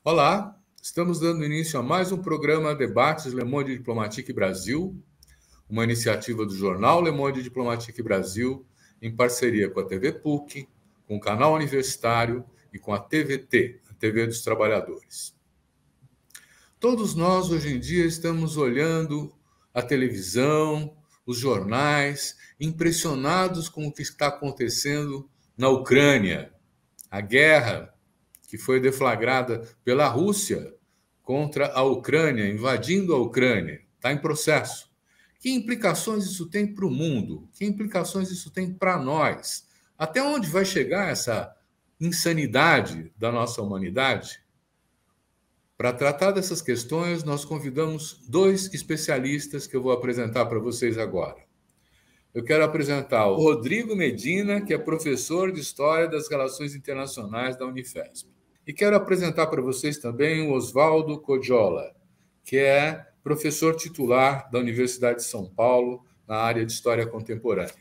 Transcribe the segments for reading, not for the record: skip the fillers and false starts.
Olá, estamos dando início a mais um programa Debates Le Monde Diplomatique Brasil, uma iniciativa do jornal Le Monde Diplomatique Brasil, em parceria com a TV PUC, com o canal universitário e com a TVT, a TV dos Trabalhadores. Todos nós, hoje em dia, estamos olhando a televisão, os jornais, impressionados com o que está acontecendo na Ucrânia, a guerra que foi deflagrada pela Rússia contra a Ucrânia, invadindo a Ucrânia, está em processo. Que implicações isso tem para o mundo? Que implicações isso tem para nós? Até onde vai chegar essa insanidade da nossa humanidade? Para tratar dessas questões, nós convidamos dois especialistas que eu vou apresentar para vocês agora. Eu quero apresentar o Rodrigo Medina, que é professor de História das Relações Internacionais da Unifesp. E quero apresentar para vocês também o Oswaldo Codiola, que é professor titular da Universidade de São Paulo, na área de História Contemporânea.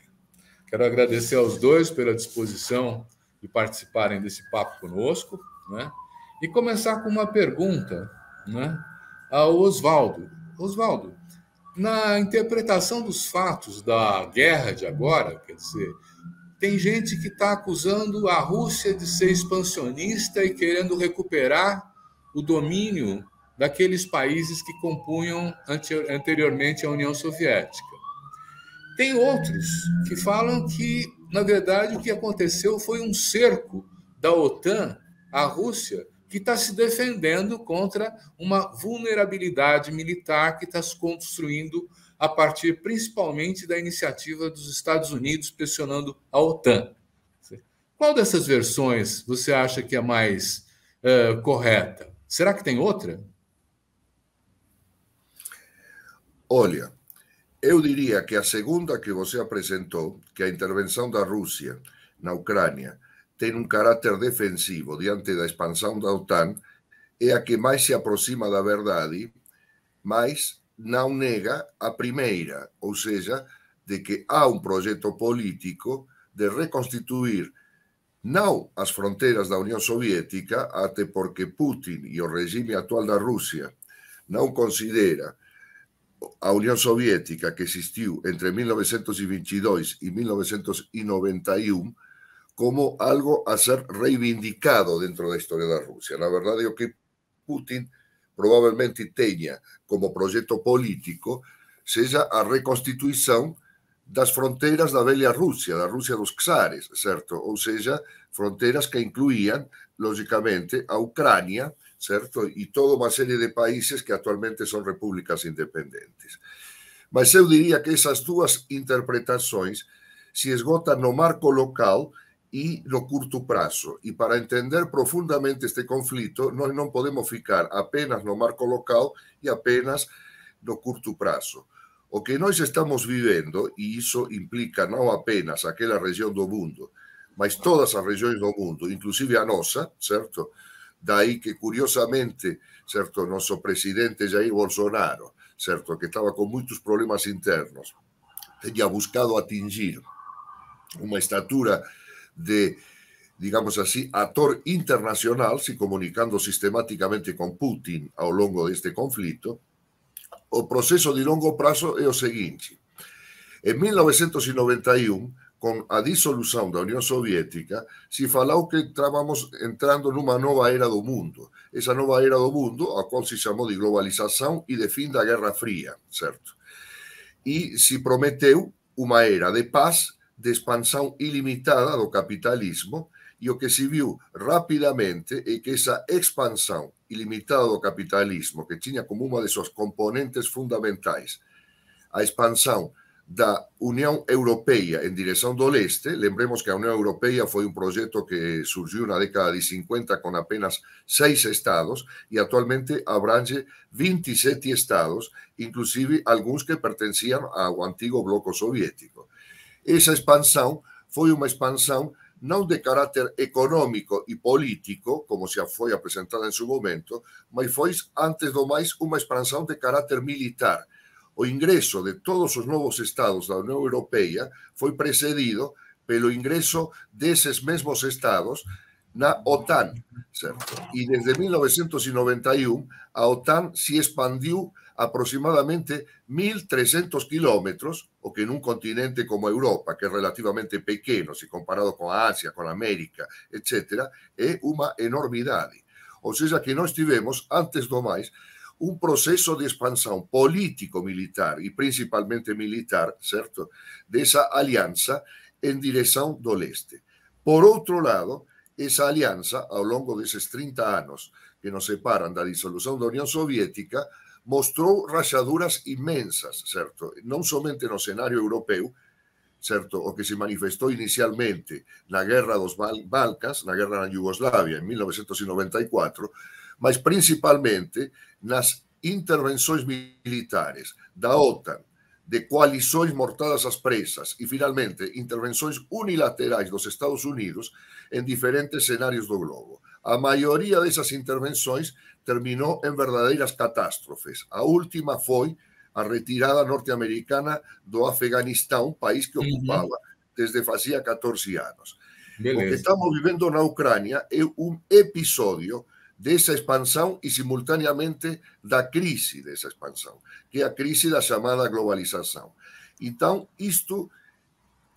Quero agradecer aos dois pela disposição de participarem desse papo conosco, né? E começar com uma pergunta, né, ao Oswaldo. Oswaldo, na interpretação dos fatos da guerra de agora, quer dizer, tem gente que está acusando a Rússia de ser expansionista e querendo recuperar o domínio daqueles países que compunham anteriormente a União Soviética. Tem outros que falam que, na verdade, o que aconteceu foi um cerco da OTAN à Rússia, que está se defendendo contra uma vulnerabilidade militar que está se construindo a partir principalmente da iniciativa dos Estados Unidos pressionando a OTAN. Qual dessas versões você acha que é mais correta? Será que tem outra? Olha, eu diria que a segunda que você apresentou, que a intervenção da Rússia na Ucrânia tem um caráter defensivo diante da expansão da OTAN, é a que mais se aproxima da verdade, mas não nega a primeira, ou seja, de que há um projeto político de reconstituir não as fronteiras da União Soviética, até porque Putin e o regime atual da Rússia não considera a União Soviética, que existiu entre 1922 e 1991, como algo a ser reivindicado dentro da história da Rússia. Na verdade, o que Putin provavelmente tenha como projeto político seja a reconstituição das fronteiras da velha Rússia, da Rússia dos czares, certo? Ou seja, fronteiras que incluíam, logicamente, a Ucrânia, certo? E toda uma série de países que atualmente são repúblicas independentes. Mas eu diria que essas duas interpretações se esgotam no marco local e no curto prazo. E para entender profundamente este conflito, nós não podemos ficar apenas no marco local e apenas no curto prazo. O que nós estamos vivendo, e isso implica não apenas aquela região do mundo, mas todas as regiões do mundo, inclusive a nossa, certo? Daí que, curiosamente, certo, nosso presidente Jair Bolsonaro, certo, que estava com muitos problemas internos, tenha buscado atingir uma estatura de, digamos así, ator internacional, se comunicando sistematicamente com Putin ao longo deste conflito. O processo de longo prazo é o seguinte: em 1991, com a dissolução da União Soviética, se falou que estávamos entrando numa nova era do mundo. Essa nova era do mundo, a qual se chamou de globalização e de fim da Guerra Fria, certo? E se prometeu uma era de paz, de expansão ilimitada do capitalismo, e o que se viu rapidamente é que essa expansão ilimitada do capitalismo, que tinha como uma de suas componentes fundamentais a expansão da União Europeia em direção do leste. Lembremos que a União Europeia foi um projeto que surgiu na década de 50 com apenas 6 estados e atualmente abrange 27 estados, inclusive alguns que pertenciam ao antigo bloco soviético. Essa expansão foi uma expansão não de caráter econômico e político, como se foi apresentada em seu momento, mas foi, antes do mais, uma expansão de caráter militar. O ingresso de todos os novos estados da União Europeia foi precedido pelo ingresso desses mesmos estados na OTAN, certo? E desde 1991 a OTAN se expandiu aproximadamente 1.300 quilômetros, o que num continente como a Europa, que é relativamente pequeno, se comparado com a Ásia, com a América, etc., é uma enormidade. Ou seja, que nós tivemos, antes do mais, um processo de expansão político-militar e principalmente militar, certo? Dessa aliança em direção do leste. Por outro lado, essa aliança, ao longo desses 30 anos que nos separam da dissolução da União Soviética, mostrou rachaduras imensas, certo? Não somente no cenário europeu, certo? O que se manifestou inicialmente na Guerra dos Balcãs, na Guerra na Iugoslávia, em 1994, mas principalmente nas intervenções militares da OTAN, de coalições mortadas às pressas e, finalmente, intervenções unilaterais dos Estados Unidos em diferentes cenários do globo. A maioria dessas intervenções terminou em verdadeiras catástrofes. A última foi a retirada norte-americana do Afeganistão, país que ocupava desde fazia 14 anos. Beleza. O que estamos vivendo na Ucrânia é um episódio dessa expansão e, simultaneamente, da crise dessa expansão, que é a crise da chamada globalização. Então, isto,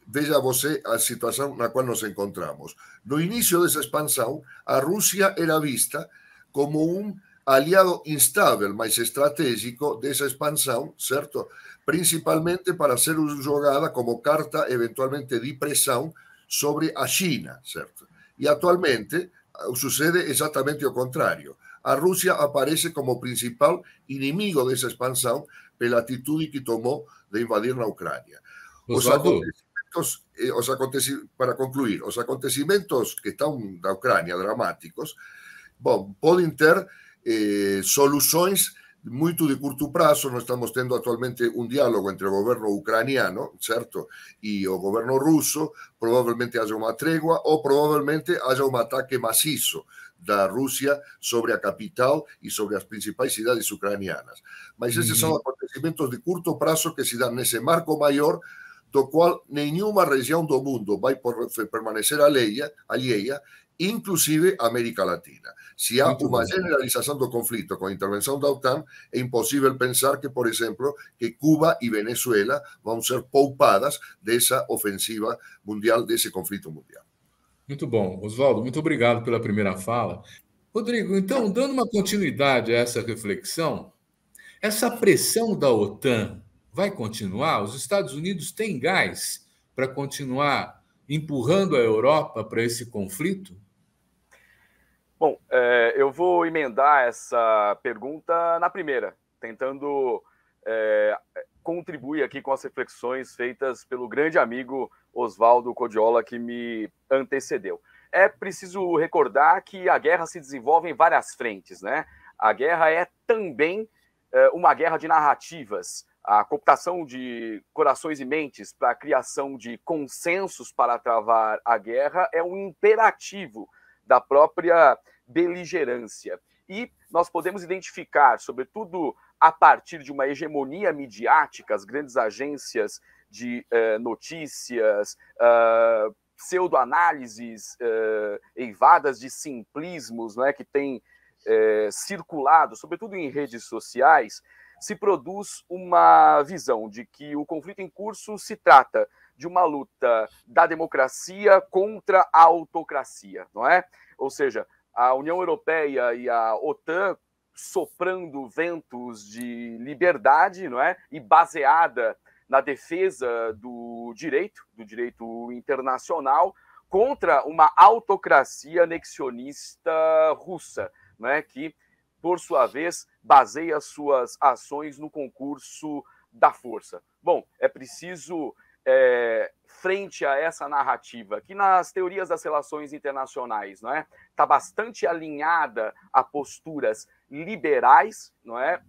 veja você a situação na qual nos encontramos. No início dessa expansão, a Rússia era vista como um aliado instável, mas estratégico dessa expansão, certo? Principalmente para ser jogada como carta, eventualmente, de pressão sobre a China, certo? E, atualmente, sucede exatamente o contrário. A Rússia aparece como principal inimigo dessa expansão pela atitude que tomou de invadir na Ucrânia. Para concluir, os acontecimentos que estão na Ucrânia, dramáticos, bom, podem ter soluções muito de curto prazo. Nós estamos tendo atualmente um diálogo entre o governo ucraniano, certo, e o governo russo. Provavelmente haja uma trégua ou provavelmente haja um ataque maciço da Rússia sobre a capital e sobre as principais cidades ucranianas. Mas esses são acontecimentos de curto prazo que se dão nesse marco maior do qual nenhuma região do mundo vai permanecer alheia, inclusive a América Latina. Se há uma generalização do conflito com a intervenção da OTAN, é impossível pensar que, por exemplo, que Cuba e Venezuela vão ser poupadas dessa ofensiva mundial, desse conflito mundial. Muito bom. Oswaldo, muito obrigado pela primeira fala. Rodrigo, então, dando uma continuidade a essa reflexão, essa pressão da OTAN vai continuar? Os Estados Unidos têm gás para continuar empurrando a Europa para esse conflito? Bom, eu vou emendar essa pergunta na primeira, tentando contribuir aqui com as reflexões feitas pelo grande amigo Oswaldo Codiola, que me antecedeu. É preciso recordar que a guerra se desenvolve em várias frentes, né? A guerra é também uma guerra de narrativas. A cooptação de corações e mentes para a criação de consensos para travar a guerra é um imperativo da própria beligerância. E nós podemos identificar, sobretudo a partir de uma hegemonia midiática, as grandes agências de notícias, pseudoanálises eivadas de simplismos, não é, que têm circulado, sobretudo em redes sociais, se produz uma visão de que o conflito em curso se trata de uma luta da democracia contra a autocracia, não é? Ou seja, a União Europeia e a OTAN soprando ventos de liberdade, não é? E baseada na defesa do direito internacional, contra uma autocracia anexionista russa, não é? Que, por sua vez, baseia suas ações no concurso da força. Bom, é preciso, frente a essa narrativa, que nas teorias das relações internacionais, não é, está bastante alinhada a posturas liberais, não é,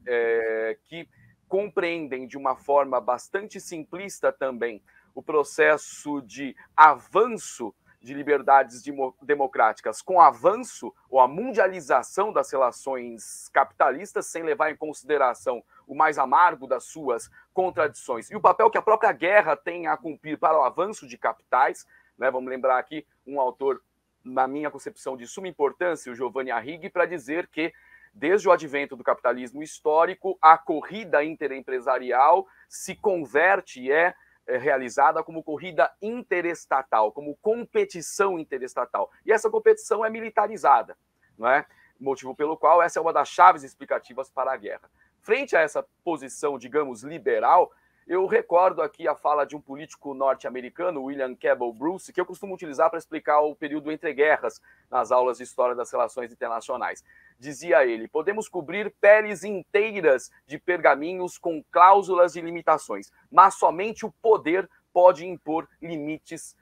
que compreendem de uma forma bastante simplista também o processo de avanço de liberdades democráticas com avanço ou a mundialização das relações capitalistas, sem levar em consideração o mais amargo das suas contradições. E o papel que a própria guerra tem a cumprir para o avanço de capitais, né? Vamos lembrar aqui um autor na minha concepção, de suma importância, o Giovanni Arrighi, para dizer que, desde o advento do capitalismo histórico, a corrida interempresarial se converte e é realizada como corrida interestatal, como competição interestatal. E essa competição é militarizada, não é? Motivo pelo qual essa é uma das chaves explicativas para a guerra. Frente a essa posição, digamos, liberal, eu recordo aqui a fala de um político norte-americano, William Cabell Bruce, que eu costumo utilizar para explicar o período entre guerras nas aulas de História das Relações Internacionais. Dizia ele: podemos cobrir peles inteiras de pergaminhos com cláusulas de limitações, mas somente o poder pode impor limites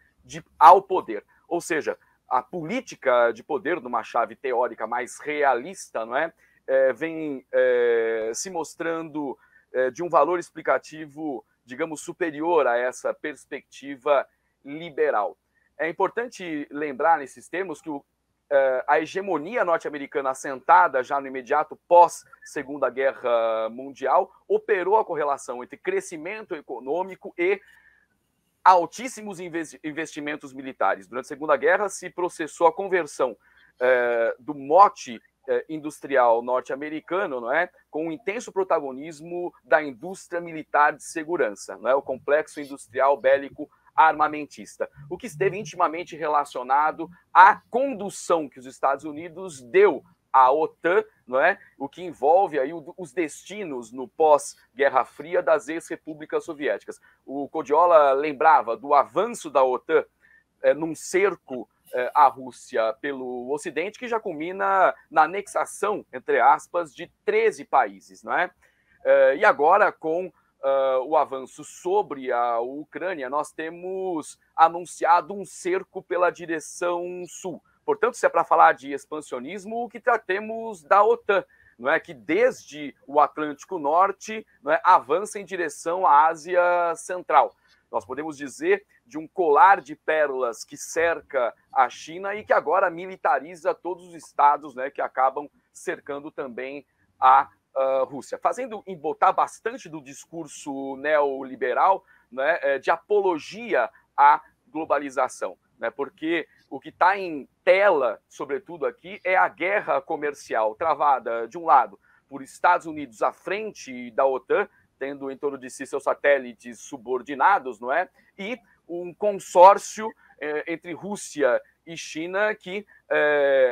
ao poder. Ou seja, a política de poder, numa chave teórica mais realista, não é? Vem se mostrando de um valor explicativo, digamos, superior a essa perspectiva liberal. É importante lembrar nesses termos que a hegemonia norte-americana assentada já no imediato pós-Segunda Guerra Mundial operou a correlação entre crescimento econômico e altíssimos investimentos militares. Durante a Segunda Guerra se processou a conversão do mote industrial norte-americano, não é, com um intenso protagonismo da indústria militar de segurança, não é, o complexo industrial bélico armamentista, o que esteve intimamente relacionado à condução que os Estados Unidos deu à OTAN, não é, o que envolve aí os destinos no pós-Guerra Fria das ex-repúblicas soviéticas. O Codiola lembrava do avanço da OTAN num cerco a Rússia pelo Ocidente, que já culmina na anexação, entre aspas, de 13 países, não é? E agora, com o avanço sobre a Ucrânia, nós temos anunciado um cerco pela direção sul. Portanto, se é para falar de expansionismo, o que tratemos da OTAN, não é, que desde o Atlântico Norte, não é, avança em direção à Ásia Central. Nós podemos dizer de um colar de pérolas que cerca a China e que agora militariza todos os estados, né, que acabam cercando também a Rússia, fazendo embotar bastante do discurso neoliberal, né, de apologia à globalização, né, porque o que está em tela, sobretudo aqui, é a guerra comercial travada, de um lado, por Estados Unidos à frente da OTAN, tendo em torno de si seus satélites subordinados, não é? E um consórcio entre Rússia e China que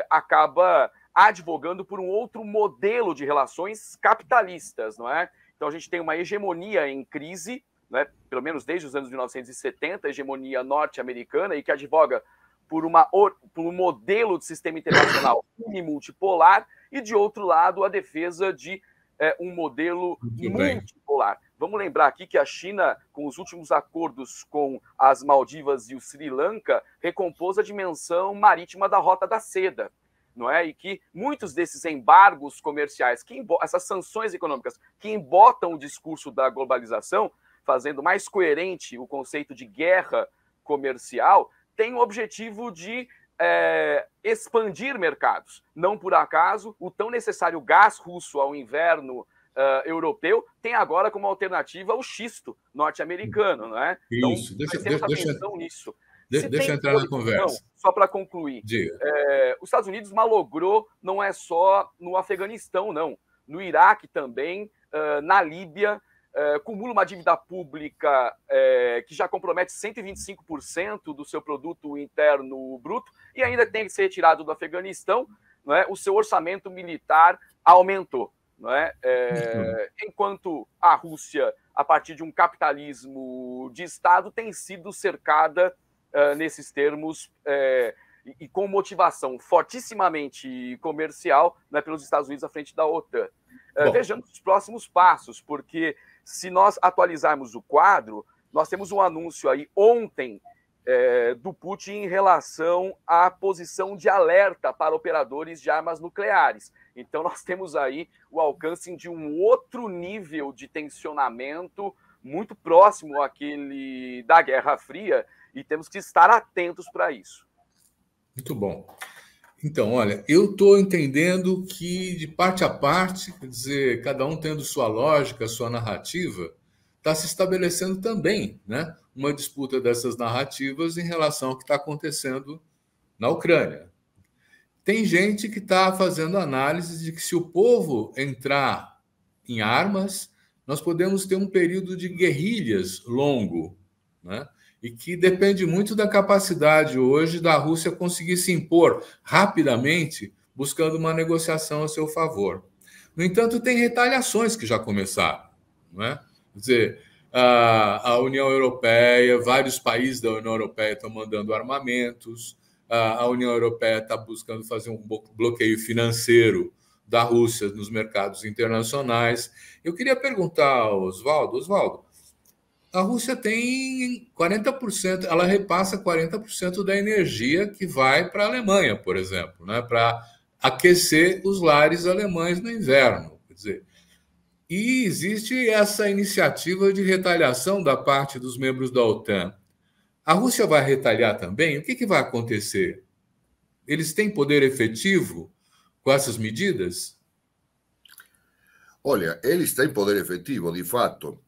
acaba advogando por um outro modelo de relações capitalistas, não é? Então a gente tem uma hegemonia em crise, né? Pelo menos desde os anos 1970, a hegemonia norte-americana, e que advoga por um modelo de sistema internacional multipolar, e de outro lado a defesa de um modelo multipolar. Vamos lembrar aqui que a China, com os últimos acordos com as Maldivas e o Sri Lanka, recompôs a dimensão marítima da Rota da Seda, não é? E que muitos desses embargos comerciais, essas sanções econômicas que embotam o discurso da globalização, fazendo mais coerente o conceito de guerra comercial, tem o objetivo de expandir mercados. Não por acaso, o tão necessário gás russo ao inverno europeu tem agora como alternativa o xisto norte-americano, não é? Isso, então, deixa nisso. Deixa eu entrar na conversa. Só para concluir, os Estados Unidos malogrou não é só no Afeganistão, não. No Iraque também, na Líbia, acumula uma dívida pública que já compromete 125% do seu produto interno bruto e ainda tem que ser retirado do Afeganistão, não é? O seu orçamento militar aumentou, não é? Enquanto a Rússia, a partir de um capitalismo de Estado, tem sido cercada nesses termos e com motivação fortissimamente comercial, né, pelos Estados Unidos à frente da OTAN. Vejamos os próximos passos, porque se nós atualizarmos o quadro, nós temos um anúncio aí ontem do Putin em relação à posição de alerta para operadores de armas nucleares. Então, nós temos aí o alcance de um outro nível de tensionamento muito próximo àquele da Guerra Fria, e temos que estar atentos para isso. Muito bom. Então, olha, eu estou entendendo que, de parte a parte, quer dizer, cada um tendo sua lógica, sua narrativa, está se estabelecendo também, né, uma disputa dessas narrativas em relação ao que está acontecendo na Ucrânia. Tem gente que está fazendo análise de que se o povo entrar em armas, nós podemos ter um período de guerrilhas longo, né? E que depende muito da capacidade hoje da Rússia conseguir se impor rapidamente, buscando uma negociação a seu favor. No entanto, tem retaliações que já começaram, né? Quer dizer, a União Europeia, vários países da União Europeia estão mandando armamentos, a União Europeia está buscando fazer um bloqueio financeiro da Rússia nos mercados internacionais. Eu queria perguntar ao Oswaldo, a Rússia tem 40%, ela repassa 40% da energia que vai para a Alemanha, por exemplo, né, para aquecer os lares alemães no inverno. Quer dizer, e existe essa iniciativa de retaliação da parte dos membros da OTAN. A Rússia vai retaliar também? O que vai acontecer? Eles têm poder efetivo com essas medidas? Olha, eles têm poder efetivo, de fato.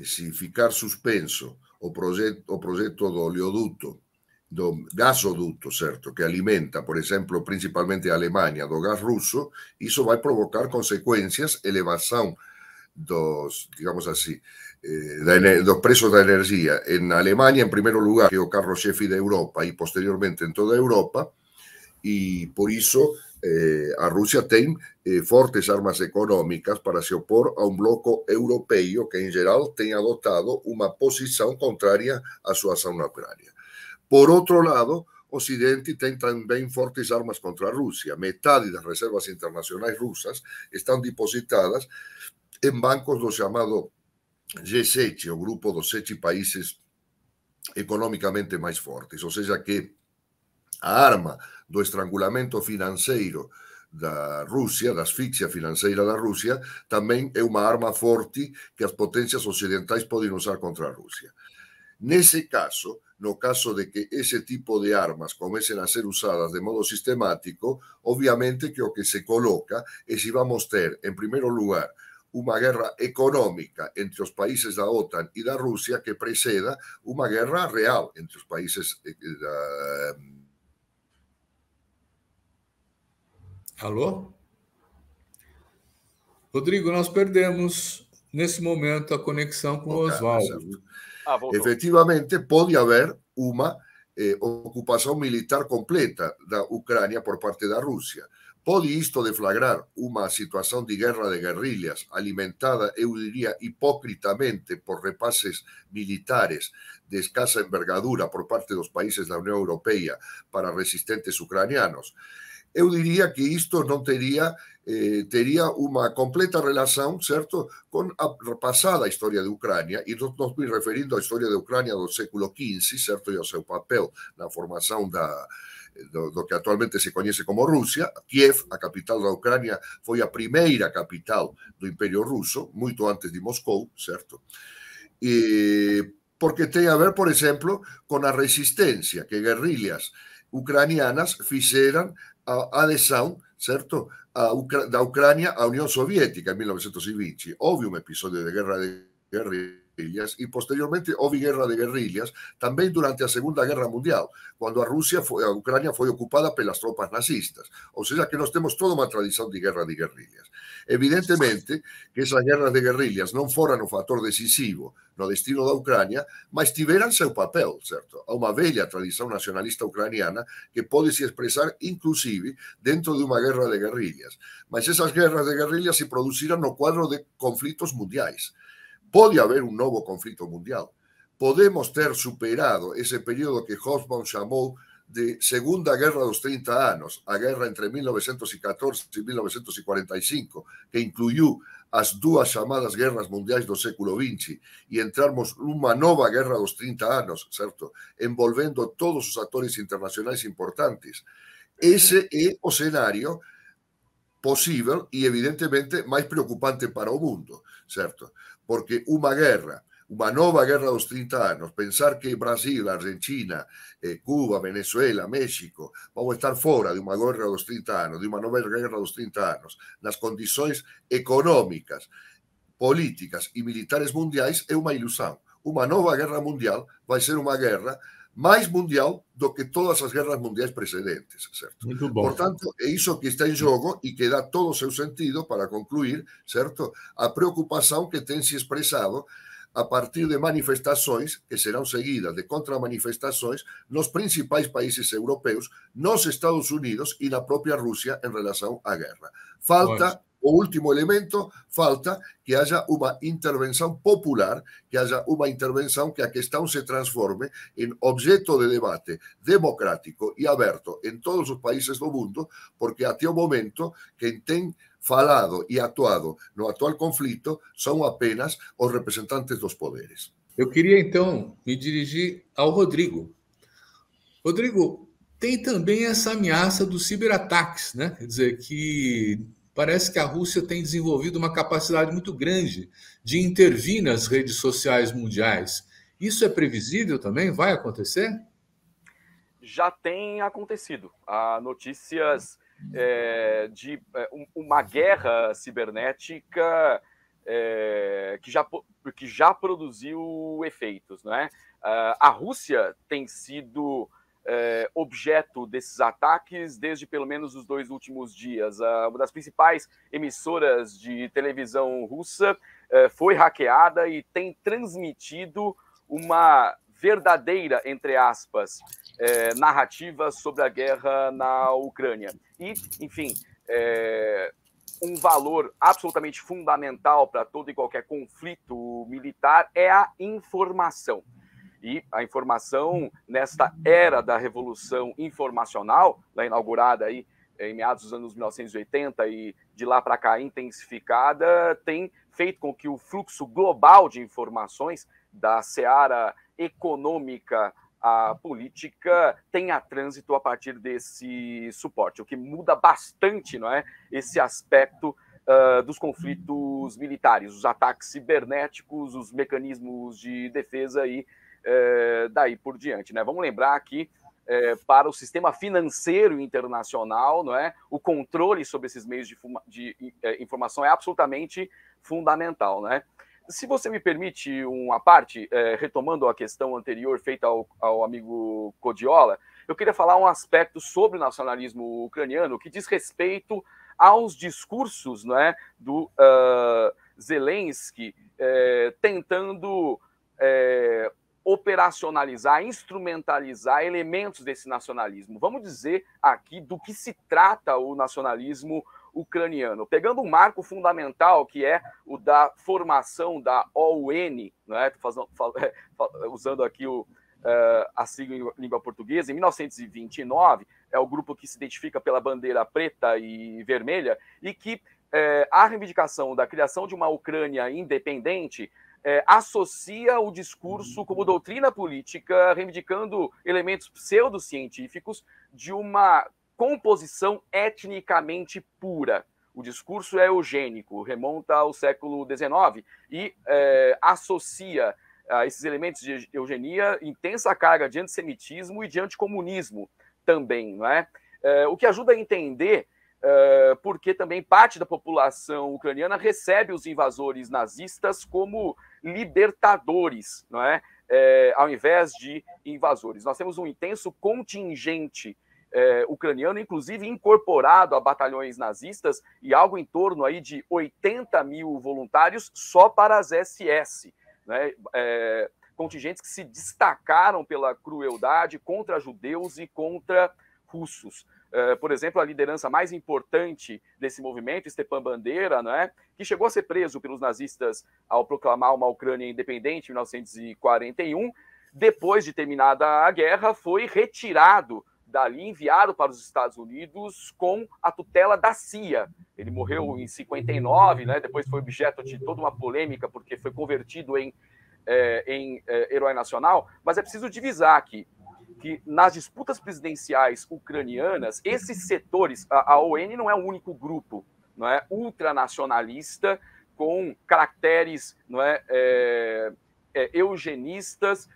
Se ficar suspenso o projeto do oleoduto, do gasoduto, certo, que alimenta, por exemplo, principalmente a Alemanha, do gás russo, isso vai provocar consequências, elevação dos, digamos assim, dos preços da energia en Alemania, en primeiro lugar, que é o carro-chefe da Europa, e posteriormente en toda a Europa, e por iso a Rusia ten fortes armas económicas para se opor a un bloco europeo que en geral ten adoptado unha posición contraria á súa ação na Ucrania. Por outro lado, Occidente ten tamén fortes armas contra a Rusia. Metade das reservas internacionais rusas están depositadas en bancos do chamado G7, o grupo dos 7 países económicamente máis fortes. Ou seja que a arma do estrangulamento financeiro da Rusia, da asfixia financeira da Rusia, tamén é unha arma forte que as potencias occidentais poden usar contra a Rusia. Nese caso, no caso de que ese tipo de armas comecen a ser usadas de modo sistemático, obviamente que o que se coloca é se vamos ter, en primeiro lugar, unha guerra económica entre os países da OTAN e da Rusia que preceda unha guerra real entre os países da... Alô? Rodrigo, nós perdemos nesse momento a conexão com o Oswaldo. Efectivamente, pode haver uma ocupação militar completa da Ucrânia por parte da Rússia. Pode isto deflagrar uma situação de guerra de guerrilhas alimentada, eu diria, hipócritamente por repasses militares de escassa envergadura por parte dos países da União Europeia para resistentes ucranianos. Eu diria que isto non teria unha completa relación, certo, con a pasada historia de Ucrania, e non estou referindo á historia de Ucrania do século XV, certo, e ao seu papel na formación do que actualmente se coñece como Rusia. Kiev, a capital da Ucrania, foi a primeira capital do Imperio Ruso, moito antes de Moscou, certo? Porque ten a ver, por exemplo, con a resistencia que guerrillas ucranianas fixeran a adesão, certo, da Ucrania à União Soviética em 1920. Houve um episódio de guerra de guerrilhas e posteriormente houve guerra de guerrilhas também durante a Segunda Guerra Mundial, quando a Ucrânia foi ocupada pelas tropas nazistas. Ou seja, que nós temos toda uma tradição de guerra de guerrilhas. Evidentemente que essas guerras de guerrilhas non foran o fator decisivo no destino da Ucrânia, mas tiveran seu papel, certo? Há unha velha tradición nacionalista ucraniana que pode se expresar inclusive dentro de unha guerra de guerrillas. Mas esas guerras de guerrillas se produciran no cuadro de conflitos mundiais. Pode haber un novo conflito mundial. Podemos ter superado ese período que Hobsbawm chamou de Segunda Guerra dos 30 anos, a guerra entre 1914 e 1945, que incluiu as dúas chamadas guerras mundiais do século XX e entrarmos numa nova guerra dos 30 anos, certo? Envolvendo todos os atores internacionais importantes. Ese é o cenário possível e, evidentemente, máis preocupante para o mundo, certo? Porque unha nova guerra dos 30 anos, pensar que Brasil, Argentina, Cuba, Venezuela, México vão estar fora de unha guerra dos 30 anos, de unha nova guerra dos 30 anos, nas condições económicas, políticas e militares mundiais é unha ilusão. Unha nova guerra mundial vai ser unha guerra mais mundial do que todas as guerras mundiais precedentes, certo? Muito bom. Portanto, é isso que está em jogo e que dá todo o seu sentido para concluir, certo? A preocupação que tem se expressado a partir de manifestações que serão seguidas de contramanifestações nos principais países europeus, nos Estados Unidos e na própria Rússia em relação à guerra. Falta o último elemento, falta que haja uma intervenção popular, que haja uma intervenção que a questão se transforme em objeto de debate democrático e aberto em todos os países do mundo, porque até o momento quem tem falado e atuado no atual conflito são apenas os representantes dos poderes. Eu queria, então, me dirigir ao Rodrigo. Rodrigo, tem também essa ameaça dos ciberataques, né? Quer dizer, que parece que a Rússia tem desenvolvido uma capacidade muito grande de intervir nas redes sociais mundiais. Isso é previsível também? Vai acontecer? Já tem acontecido. Há notícias de uma guerra cibernética que já produziu efeitos, não é? A Rússia tem sido objeto desses ataques desde pelo menos os 2 últimos dias. Uma das principais emissoras de televisão russa foi hackeada e tem transmitido uma verdadeira, entre aspas, narrativa sobre a guerra na Ucrânia. E, enfim, um valor absolutamente fundamental para todo e qualquer conflito militar é a informação. E a informação, nesta era da revolução informacional, inaugurada aí em meados dos anos 1980 e de lá para cá intensificada, tem feito com que o fluxo global de informações da seara econômica à política tenha trânsito a partir desse suporte, o que muda bastante, não é, esse aspecto dos conflitos militares, os ataques cibernéticos, os mecanismos de defesa e daí por diante, né? Vamos lembrar que para o sistema financeiro internacional, não é, o controle sobre esses meios de informação é absolutamente fundamental, né? Se você me permite uma parte, retomando a questão anterior feita ao amigo Codiola, eu queria falar um aspecto sobre o nacionalismo ucraniano que diz respeito aos discursos, não é, do Zelensky tentando operacionalizar, instrumentalizar elementos desse nacionalismo. Vamos dizer aqui do que se trata o nacionalismo ucraniano, pegando um marco fundamental que é o da formação da OUN, né? Usando aqui a sigla em língua portuguesa, em 1929, é o grupo que se identifica pela bandeira preta e vermelha e que a reivindicação da criação de uma Ucrânia independente associa o discurso como doutrina política, reivindicando elementos pseudocientíficos de uma composição etnicamente pura. O discurso é eugênico, remonta ao século XIX e associa a esses elementos de eugenia intensa carga de antissemitismo e de anticomunismo também, não é? O que ajuda a entender porque também parte da população ucraniana recebe os invasores nazistas como libertadores, não é? Ao invés de invasores. Nós temos um intenso contingente ucraniano, inclusive incorporado a batalhões nazistas, e algo em torno aí de 80 mil voluntários só para as SS, né? Contingentes que se destacaram pela crueldade contra judeus e contra russos. Por exemplo, a liderança mais importante desse movimento, Stepan Bandeira, né, que chegou a ser preso pelos nazistas ao proclamar uma Ucrânia independente em 1941, depois de terminada a guerra, foi retirado dali, enviado para os Estados Unidos com a tutela da CIA. Ele morreu em 59, né, depois foi objeto de toda uma polêmica, porque foi convertido em herói nacional, mas é preciso divisar aqui que nas disputas presidenciais ucranianas, esses setores, a ON não é o único grupo, não é, ultranacionalista com caracteres, não é, eugenistas,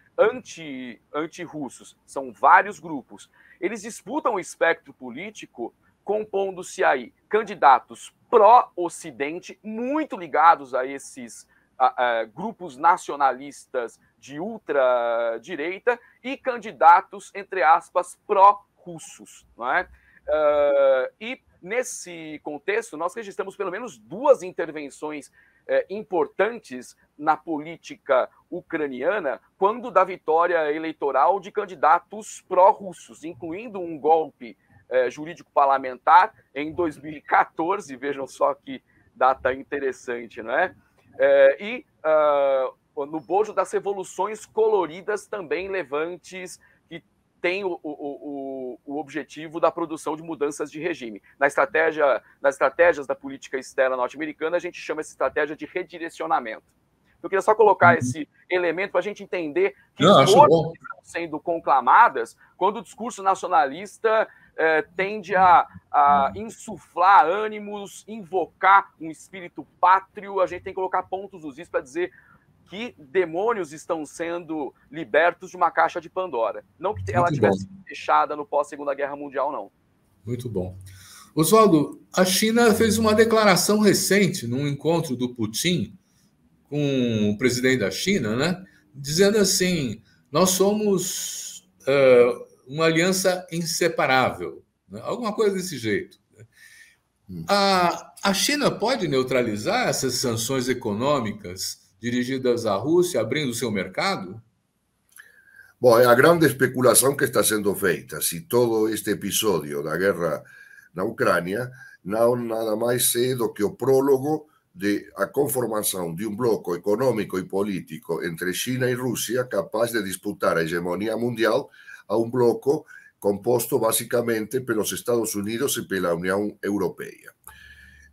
anti-russos. São vários grupos. Eles disputam o espectro político compondo-se aí candidatos pró-Ocidente, muito ligados a esses grupos nacionalistas de ultradireita e candidatos, entre aspas, pró-russos, não é? E nesse contexto, nós registramos pelo menos 2 intervenções importantes na política ucraniana quando da vitória eleitoral de candidatos pró-russos, incluindo um golpe jurídico-parlamentar em 2014, vejam só que data interessante, não é? No bojo das revoluções coloridas também levantes que têm o objetivo da produção de mudanças de regime. Nas estratégias da política externa norte-americana, a gente chama essa estratégia de redirecionamento. Eu queria só colocar esse elemento para a gente entender que forças estão sendo conclamadas quando o discurso nacionalista tende a insuflar ânimos, invocar um espírito pátrio. A gente tem que colocar pontos nos is para dizer que demônios estão sendo libertos de uma caixa de Pandora. Não que ela tivesse sido fechada no pós-Segunda Guerra Mundial, não. Muito bom. Oswaldo, a China fez uma declaração recente num encontro do Putin com o presidente da China, né? Dizendo assim, nós somos uma aliança inseparável, né? Alguma coisa desse jeito. A China pode neutralizar essas sanções econômicas dirigidas à Rússia, abrindo seu mercado? Bom, é a grande especulação que está sendo feita. Se todo este episódio da guerra na Ucrânia não nada mais é do que o prólogo da conformação de um bloco econômico e político entre China e Rússia capaz de disputar a hegemonia mundial a um bloco composto basicamente pelos Estados Unidos e pela União Europeia.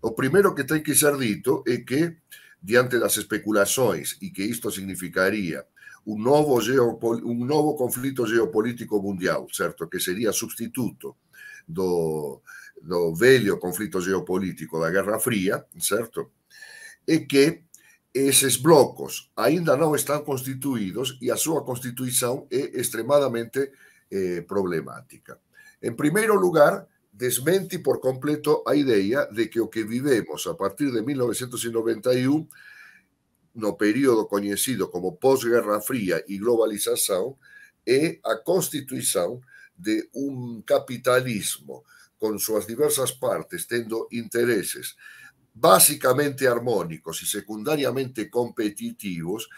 O primeiro que tem que ser dito é que, diante das especulações e que isto significaria um novo conflito geopolítico mundial, certo? Que seria substituto do velho conflito geopolítico da Guerra Fria, certo? É que esses blocos ainda não estão constituídos e a sua constituição é extremadamente problemática. Em primeiro lugar, desmente por completo a ideia de que o que vivemos a partir de 1991, no período conhecido como pós-Guerra Fria e globalização, é a constituição de um capitalismo com suas diversas partes tendo interesses basicamente armónicos e secundariamente competitivos,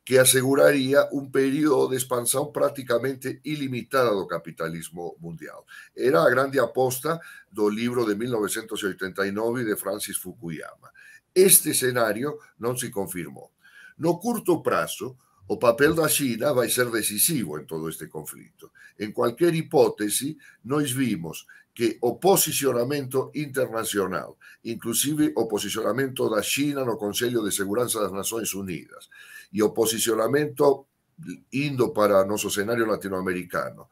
que asseguraria um período de expansão praticamente ilimitada do capitalismo mundial. Era a grande aposta do livro de 1989 de Francis Fukuyama. Este cenário não se confirmou. No curto prazo, o papel da China vai ser decisivo em todo este conflito. Em qualquer hipótese, nós vimos que o posicionamento internacional, inclusive o posicionamento da China no Conselho de Segurança das Nações Unidas, e o posicionamento indo para nosso cenário latino-americano,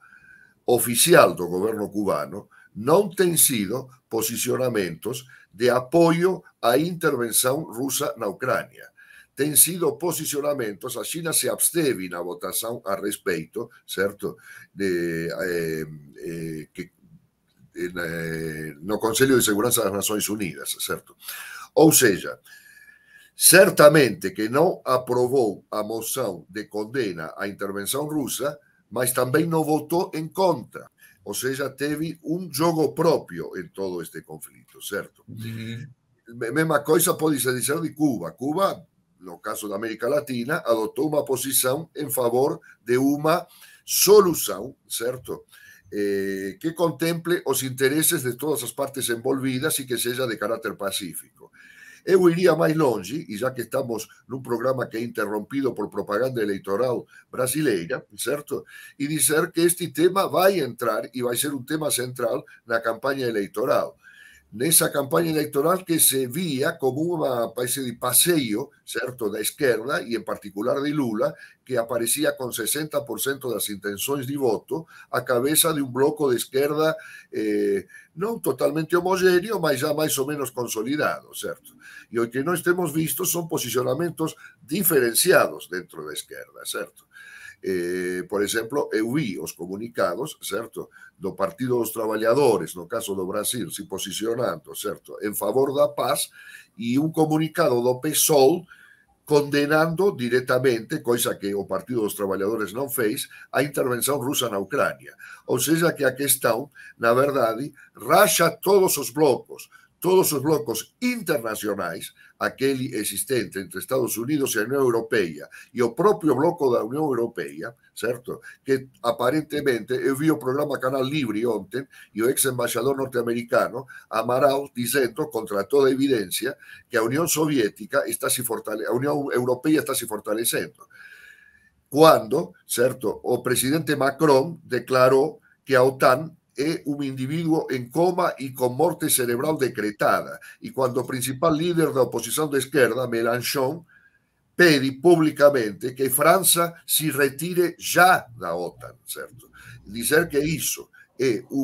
oficial do governo cubano, não tem sido posicionamentos de apoio à intervenção russa na Ucrânia. Tem sido posicionamentos, a China se absteve na votação a respeito, certo? No Conselho de Segurança das Nações Unidas, certo? Ou seja, certamente que não aprovou a moção de condena à intervenção russa, mas também não votou em contra. Ou seja, teve um jogo próprio em todo este conflito, certo? Mesma coisa pode se dizer de Cuba. Cuba, no caso da América Latina, adotou uma posição em favor de uma solução, certo? Que contemple os interesses de todas as partes envolvidas e que seja de caráter pacífico. Eu iria mais longe, e já que estamos num programa que é interrompido por propaganda eleitoral brasileira, certo? E dizer que este tema vai entrar e vai ser um tema central na campanha eleitoral. Nessa campanha eleitoral que se via como uma espécie de passeio, certo, da esquerda, e em particular de Lula, que aparecia com 60% das intenções de voto, à cabeça de um bloco de esquerda não totalmente homogêneo, mas já mais ou menos consolidado, certo? E o que nós temos visto são posicionamentos diferenciados dentro da esquerda, certo? Por exemplo, eu vi os comunicados, certo, do Partido dos Trabalhadores, no caso do Brasil, se posicionando, certo, em favor da paz, e um comunicado do PSOL condenando diretamente, coisa que o Partido dos Trabalhadores não fez, a intervenção russa na Ucrânia. Ou seja, que a questão, na verdade, racha todos os blocos internacionais, aquele existente entre Estados Unidos e a União Europeia, e o próprio bloco da União Europeia, certo? Que aparentemente, eu vi o programa Canal Livre ontem, e o ex-embaixador norte-americano, Amaral, dizendo, contra toda evidência, que a União Soviética está se fortalecendo, a União Europeia está se fortalecendo. Quando, certo, o presidente Macron declarou que a OTAN é um indivíduo em coma e com morte cerebral decretada. E quando o principal líder da oposição de esquerda, Mélenchon, pede publicamente que França se retire já da OTAN, certo? Dizer que isso é um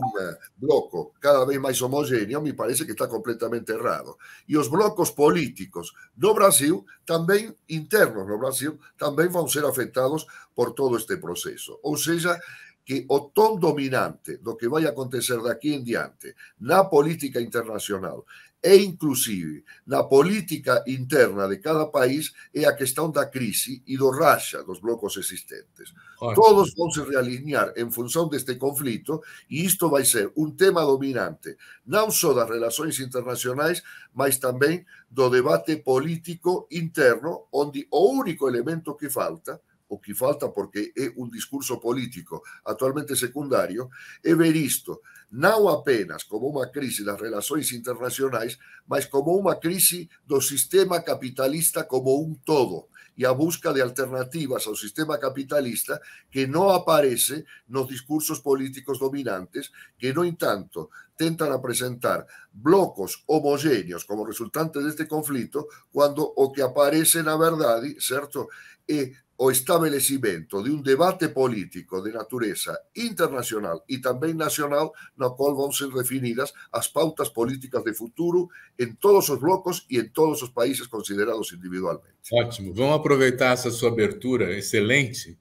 bloco cada vez mais homogêneo, me parece que está completamente errado. E os blocos políticos no Brasil, também internos no Brasil, também vão ser afetados por todo este processo. Ou seja, que o tom dominante do que vai acontecer daqui em diante na política internacional e inclusive na política interna de cada país é a questão da crise e do racha dos blocos existentes. Ótimo. Todos vão se realinhar em função deste conflito e isto vai ser um tema dominante não só das relações internacionais, mas também do debate político interno, onde o único elemento que falta, o que falta porque é um discurso político atualmente secundário, é ver isto não apenas como uma crise das relações internacionais, mas como uma crise do sistema capitalista como um todo, e a busca de alternativas ao sistema capitalista que não aparece nos discursos políticos dominantes, que, no entanto, tentam apresentar blocos homogéneos como resultante deste conflito, quando o que aparece, na verdade, certo, é o estabelecimento de um debate político de natureza internacional e também nacional, no qual vão ser definidas as pautas políticas de futuro em todos os blocos e em todos os países considerados individualmente. Ótimo. Vamos aproveitar essa sua abertura excelente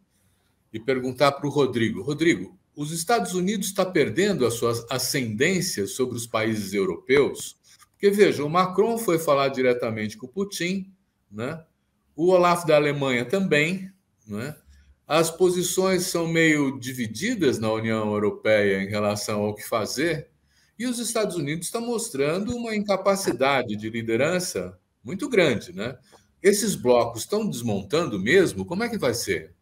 e perguntar para o Rodrigo. Rodrigo, os Estados Unidos está perdendo a sua ascendência sobre os países europeus? Porque, veja, o Macron foi falar diretamente com o Putin, né? O Olaf da Alemanha também, né? As posições são meio divididas na União Europeia em relação ao que fazer, e os Estados Unidos estão mostrando uma incapacidade de liderança muito grande, né? Esses blocos estão desmontando mesmo? Como é que vai ser?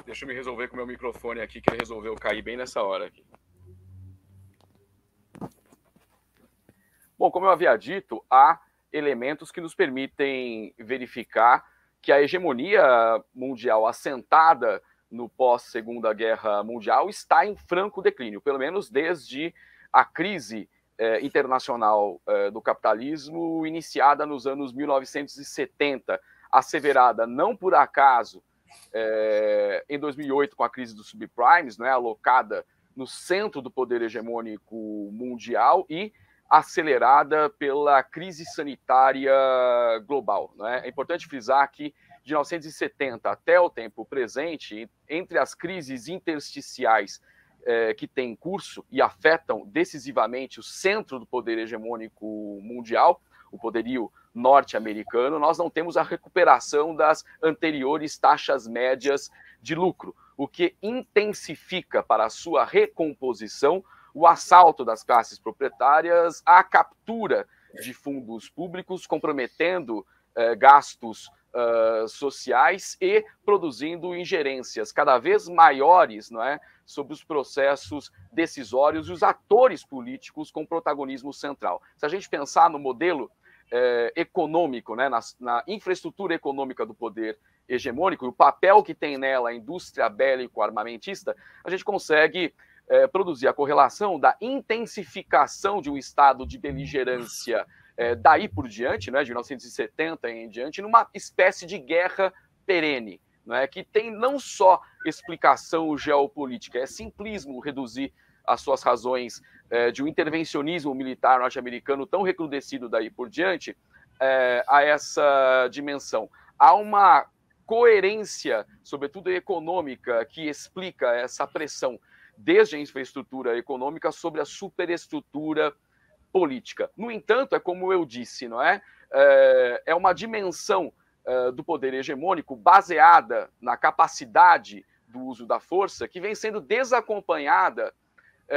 Deixa eu me resolver com o meu microfone aqui, que ele resolveu cair bem nessa hora aqui. Bom, como eu havia dito, há elementos que nos permitem verificar que a hegemonia mundial assentada no pós-Segunda Guerra Mundial está em franco declínio, pelo menos desde a crise internacional do capitalismo iniciada nos anos 1970, asseverada não por acaso em 2008 com a crise dos subprimes, né, alocada no centro do poder hegemônico mundial e acelerada pela crise sanitária global, né? É importante frisar que de 1970 até o tempo presente, entre as crises intersticiais que têm curso e afetam decisivamente o centro do poder hegemônico mundial, o poderio norte-americano, nós não temos a recuperação das anteriores taxas médias de lucro, o que intensifica para a sua recomposição o assalto das classes proprietárias à captura de fundos públicos, comprometendo gastos sociais e produzindo ingerências cada vez maiores, não é, sobre os processos decisórios e os atores políticos com protagonismo central. Se a gente pensar no modelo econômico, né, na infraestrutura econômica do poder hegemônico e o papel que tem nela a indústria bélico-armamentista, a gente consegue produzir a correlação da intensificação de um estado de beligerância daí por diante, né, de 1970 em diante, numa espécie de guerra perene, né, que tem não só explicação geopolítica, é simplismo reduzir as suas razões de um intervencionismo militar norte-americano tão recrudescido daí por diante a essa dimensão. Há uma coerência, sobretudo econômica, que explica essa pressão desde a infraestrutura econômica sobre a superestrutura política. No entanto, é como eu disse, não é? é uma dimensão do poder hegemônico baseada na capacidade do uso da força que vem sendo desacompanhada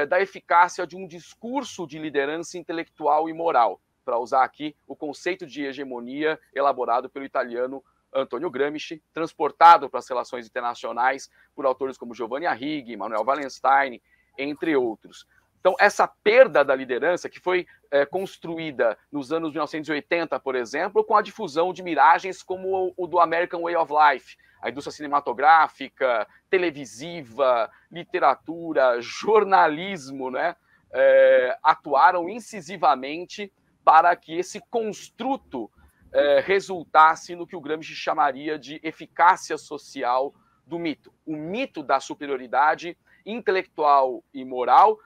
da eficácia de um discurso de liderança intelectual e moral, para usar aqui o conceito de hegemonia elaborado pelo italiano Antonio Gramsci, transportado para as relações internacionais por autores como Giovanni Arrighi, Manuel Wallenstein, entre outros. Então, essa perda da liderança, que foi construída nos anos 1980, por exemplo, com a difusão de miragens como o do American Way of Life, a indústria cinematográfica, televisiva, literatura, jornalismo, né, atuaram incisivamente para que esse construto resultasse no que o Gramsci chamaria de eficácia social do mito. O mito da superioridade intelectual e moral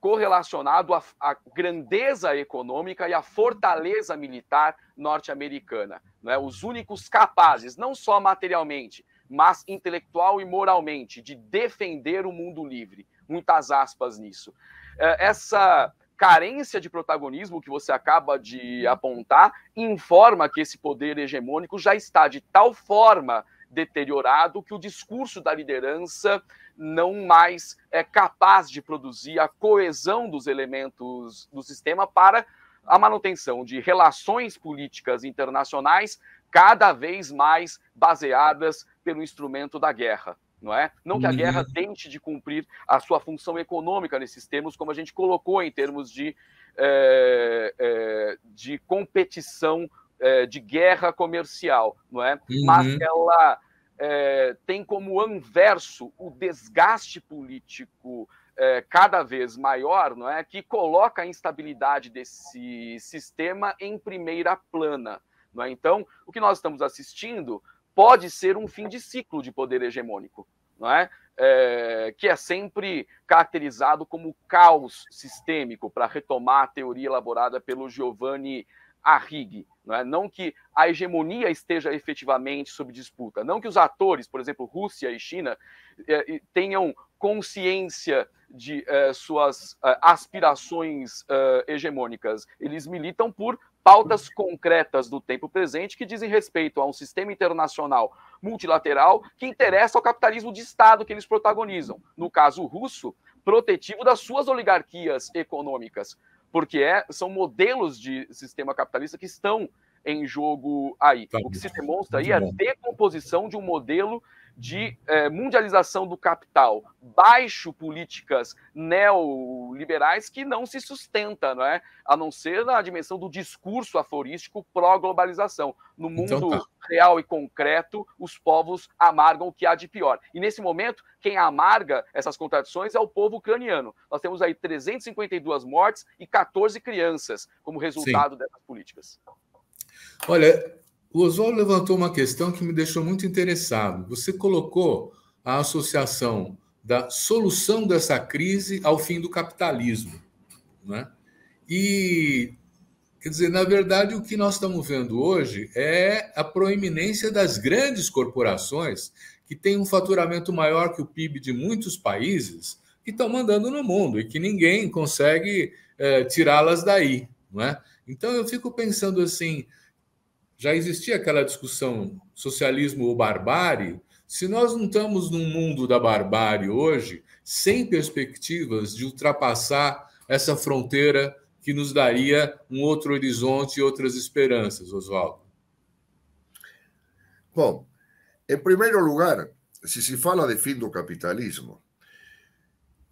correlacionado à grandeza econômica e à fortaleza militar norte-americana. Né? Os únicos capazes, não só materialmente, mas intelectual e moralmente, de defender o mundo livre. Muitas aspas nisso. Essa carência de protagonismo que você acaba de apontar informa que esse poder hegemônico já está de tal forma deteriorado que o discurso da liderança não mais é capaz de produzir a coesão dos elementos do sistema para a manutenção de relações políticas internacionais cada vez mais baseadas pelo instrumento da guerra. Não é? Não que a guerra tente de cumprir a sua função econômica nesses termos, como a gente colocou em termos de competição, de guerra comercial, não é? Mas ela tem como anverso o desgaste político cada vez maior, não é? Que coloca a instabilidade desse sistema em primeira plana. Não é? Então, o que nós estamos assistindo pode ser um fim de ciclo de poder hegemônico, não é? Que é sempre caracterizado como caos sistêmico, para retomar a teoria elaborada pelo Giovanni Arrighi. Não é? Não que a hegemonia esteja efetivamente sob disputa, não que os atores, por exemplo, Rússia e China, tenham consciência de suas aspirações hegemônicas. Eles militam por pautas concretas do tempo presente que dizem respeito a um sistema internacional multilateral que interessa ao capitalismo de Estado que eles protagonizam. No caso russo, protetivo das suas oligarquias econômicas, porque são modelos de sistema capitalista que estão em jogo aí. O que se demonstra aí é a decomposição de um modelo de mundialização do capital, baixo políticas neoliberais que não se sustenta, não é? A não ser na dimensão do discurso aforístico pró-globalização. No mundo real e concreto, os povos amargam o que há de pior. E nesse momento, quem amarga essas contradições é o povo ucraniano. Nós temos aí 352 mortes e 14 crianças como resultado dessas políticas. Olha, o Oswaldo levantou uma questão que me deixou muito interessado. Você colocou a associação da solução dessa crise ao fim do capitalismo, né? E, quer dizer, na verdade, o que nós estamos vendo hoje é a proeminência das grandes corporações que têm um faturamento maior que o PIB de muitos países que estão mandando no mundo e que ninguém consegue tirá-las daí, não é? Então, eu fico pensando assim, já existia aquela discussão socialismo ou barbárie. Se nós não estamos num mundo da barbárie hoje, sem perspectivas de ultrapassar essa fronteira que nos daria um outro horizonte e outras esperanças, Oswaldo? Bom, em primeiro lugar, se fala de fim do capitalismo,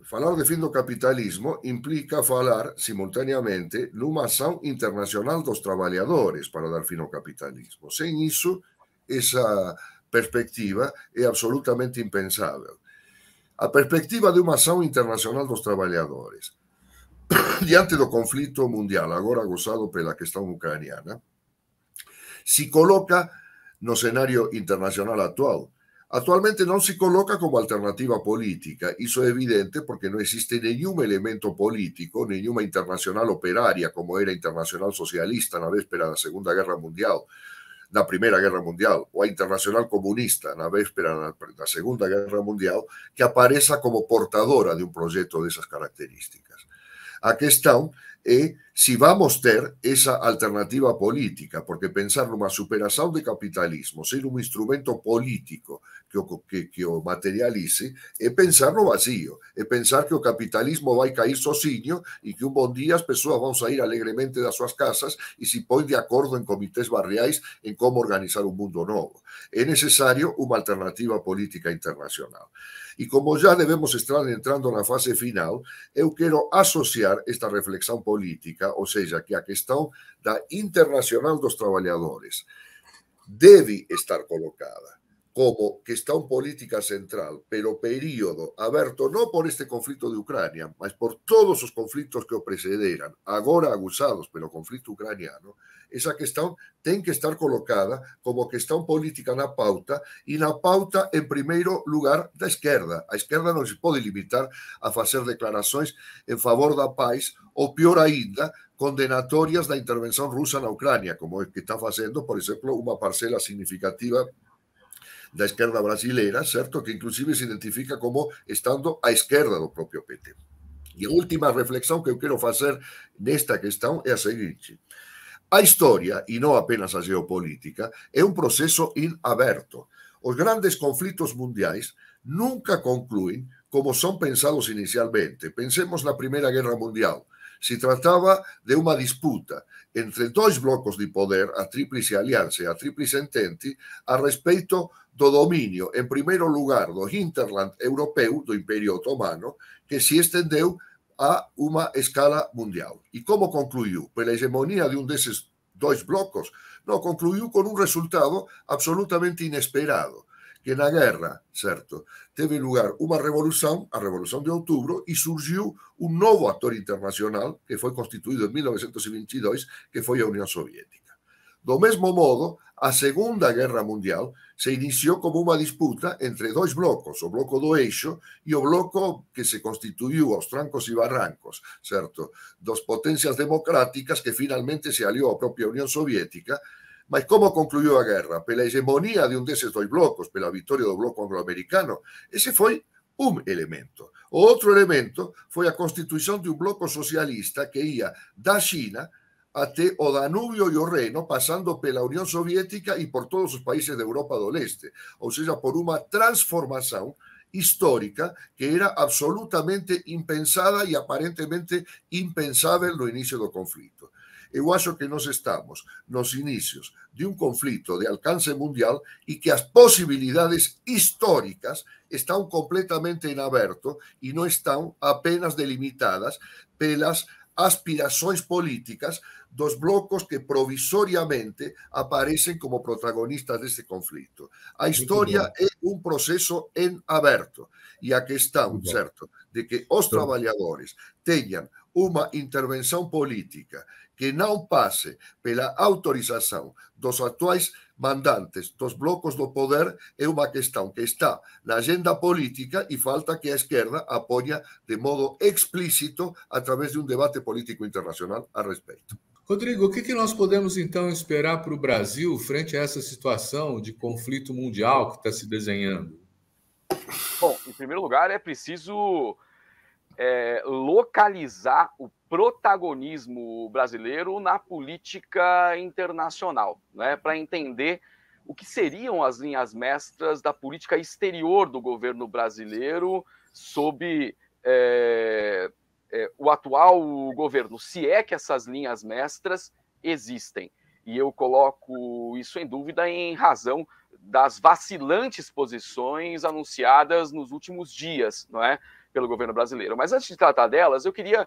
falar de fim do capitalismo implica falar simultaneamente numa ação internacional dos trabalhadores para dar fim ao capitalismo. Sem isso, essa perspectiva é absolutamente impensável. A perspectiva de uma ação internacional dos trabalhadores diante do conflito mundial, agora gozado pela questão ucraniana, se coloca no cenário internacional atual. Actualmente no se coloca como alternativa política. Eso es evidente porque no existe ningún elemento político, ninguna internacional operaria como era internacional socialista en la véspera de la Segunda Guerra Mundial, la Primera Guerra Mundial, o a internacional comunista en la véspera de la Segunda Guerra Mundial, que aparezca como portadora de un proyecto de esas características. A questão é si vamos ter esa alternativa política, porque pensar numa superação do capitalismo ser um instrumento político que o materialize é pensar no vazio, é pensar que o capitalismo vai cair sozinho e que um bom dia as pessoas vão sair alegremente das suas casas e se põem de acordo em comitês barriais em como organizar um mundo novo. É necessário uma alternativa política internacional. E como já devemos estar entrando na fase final, eu quero associar esta reflexão política, ou seja, que a questão da internacional dos trabalhadores deve estar colocada como questão política central pelo período aberto não por este conflito de Ucrânia, mas por todos os conflitos que o precederam, agora aguçados pelo conflito ucraniano, essa questão tem que estar colocada como questão política na pauta e na pauta, em primeiro lugar, da esquerda. A esquerda não se pode limitar a fazer declarações em favor da paz ou, pior ainda, condenatórias da intervenção russa na Ucrânia, como é que está fazendo, por exemplo, uma parcela significativa da esquerda brasileira, certo? Que inclusive se identifica como estando à esquerda do próprio PT. E a última reflexão que eu quero fazer nesta questão é a seguinte: a história, e não apenas a geopolítica, é um processo em aberto. Os grandes conflitos mundiais nunca concluem como são pensados inicialmente. Pensemos na Primeira Guerra Mundial. Se tratava de uma disputa entre dois blocos de poder, a Tríplice Aliança e a Tríplice Entente, a respeito do domínio, em primeiro lugar, do hinterland europeu, do Império Otomano, que se estendeu a uma escala mundial. E como concluiu? Pela hegemonia de um desses dois blocos? Não, concluiu com um resultado absolutamente inesperado, que na guerra, certo, teve lugar uma revolução, a Revolução de Outubro, e surgiu um novo ator internacional, que foi constituído em 1922, que foi a União Soviética. Do mesmo modo, a Segunda Guerra Mundial se iniciou como uma disputa entre dois blocos, o bloco do eixo e o bloco que se constituiu aos trancos e barrancos, certo, das potências democráticas que finalmente se aliou à própria União Soviética. Mas como concluiu a guerra? Pela hegemonia de um desses dois blocos, pela vitória do bloco anglo-americano. Esse foi um elemento. O outro elemento foi a constituição de um bloco socialista que ia da China até o Danúbio e o Reno, passando pela União Soviética e por todos os países da Europa do Leste. Ou seja, por uma transformação histórica que era absolutamente impensada e aparentemente impensável no início do conflito. Eu acho que nós estamos nos inícios de um conflito de alcance mundial e que as possibilidades históricas estão completamente em aberto e não estão apenas delimitadas pelas aspirações políticas dos blocos que provisoriamente aparecem como protagonistas deste conflito. A história é um processo em aberto e a questão, certo, de que os trabalhadores tenham uma intervenção política que não passe pela autorização dos atuais mandantes dos blocos do poder é uma questão que está na agenda política e falta que a esquerda apoie de modo explícito através de um debate político internacional a respeito. Rodrigo, o que nós podemos então esperar para o Brasil frente a essa situação de conflito mundial que está se desenhando? Bom, em primeiro lugar, é preciso localizar o protagonismo brasileiro na política internacional, né, para entender o que seriam as linhas mestras da política exterior do governo brasileiro sob o atual governo, se é que essas linhas mestras existem. E eu coloco isso em dúvida em razão das vacilantes posições anunciadas nos últimos dias, não é, pelo governo brasileiro. Mas antes de tratar delas, eu queria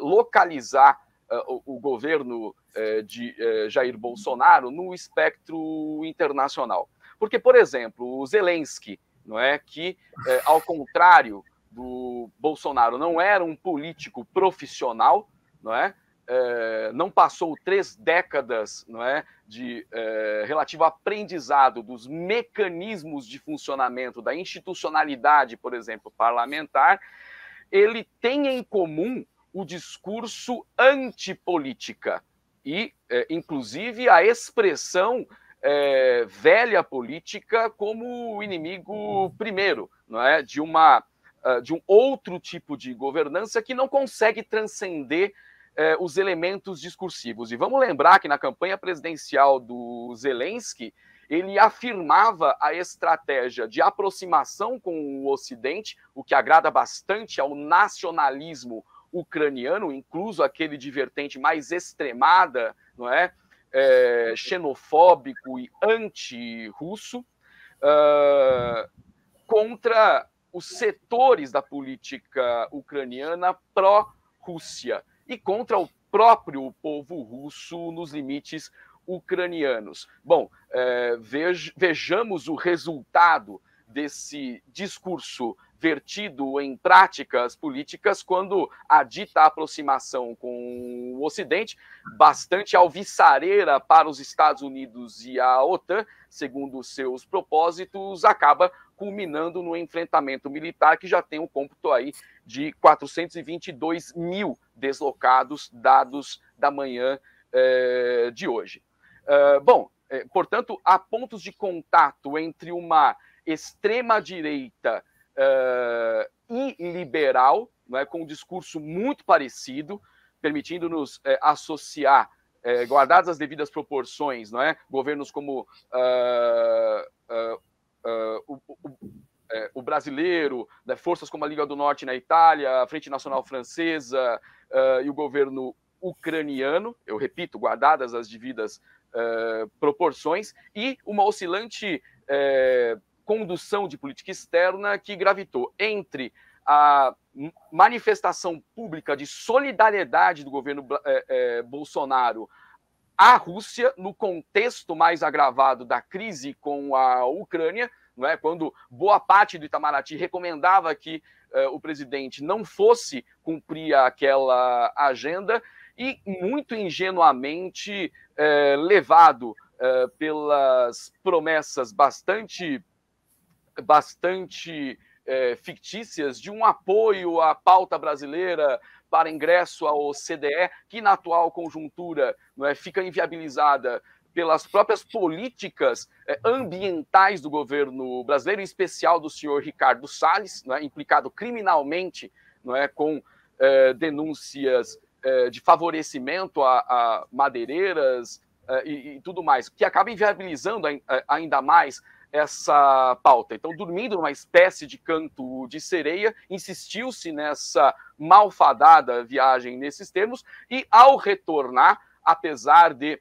localizar o governo de Jair Bolsonaro no espectro internacional. Porque, por exemplo, o Zelensky, não é, que, ao contrário do Bolsonaro, não era um político profissional, não é? Não passou 3 décadas, não é, de relativo aprendizado dos mecanismos de funcionamento da institucionalidade, por exemplo, parlamentar. Ele tem em comum o discurso antipolítica e, inclusive, a expressão velha política como o inimigo primeiro, não é, de um outro tipo de governança que não consegue transcender os elementos discursivos. E vamos lembrar que na campanha presidencial do Zelensky, ele afirmava a estratégia de aproximação com o Ocidente, o que agrada bastante ao nacionalismo ucraniano, incluso aquele de vertente mais extremada, não é? Xenofóbico e anti-russo, contra os setores da política ucraniana pró-Rússia e contra o próprio povo russo nos limites ucranianos. Bom, vejamos o resultado desse discurso vertido em práticas políticas quando a dita aproximação com o Ocidente, bastante alvissareira para os Estados Unidos e a OTAN, segundo seus propósitos, acaba culminando no enfrentamento militar que já tem um cômputo aí de 422 mil deslocados, dados da manhã de hoje. Portanto, há pontos de contato entre uma extrema-direita e liberal, né, com um discurso muito parecido, permitindo-nos associar, guardadas as devidas proporções, não é? Governos como o brasileiro, né, forças como a Liga do Norte na Itália, a Frente Nacional Francesa e o governo ucraniano, eu repito, guardadas as devidas proporções, e uma oscilante condução de política externa que gravitou entre a manifestação pública de solidariedade do governo Bolsonaro à Rússia, no contexto mais agravado da crise com a Ucrânia, não é? Quando boa parte do Itamaraty recomendava que o presidente não fosse cumprir aquela agenda, e muito ingenuamente levado pelas promessas bastante fictícias de um apoio à pauta brasileira para ingresso ao OCDE, que na atual conjuntura, não é, fica inviabilizada pelas próprias políticas ambientais do governo brasileiro, em especial do senhor Ricardo Salles, não é, implicado criminalmente, não é, com denúncias de favorecimento a madeireiras e tudo mais, que acaba inviabilizando ainda mais essa pauta. Então, dormindo numa espécie de canto de sereia, insistiu-se nessa malfadada viagem nesses termos, e ao retornar, apesar de,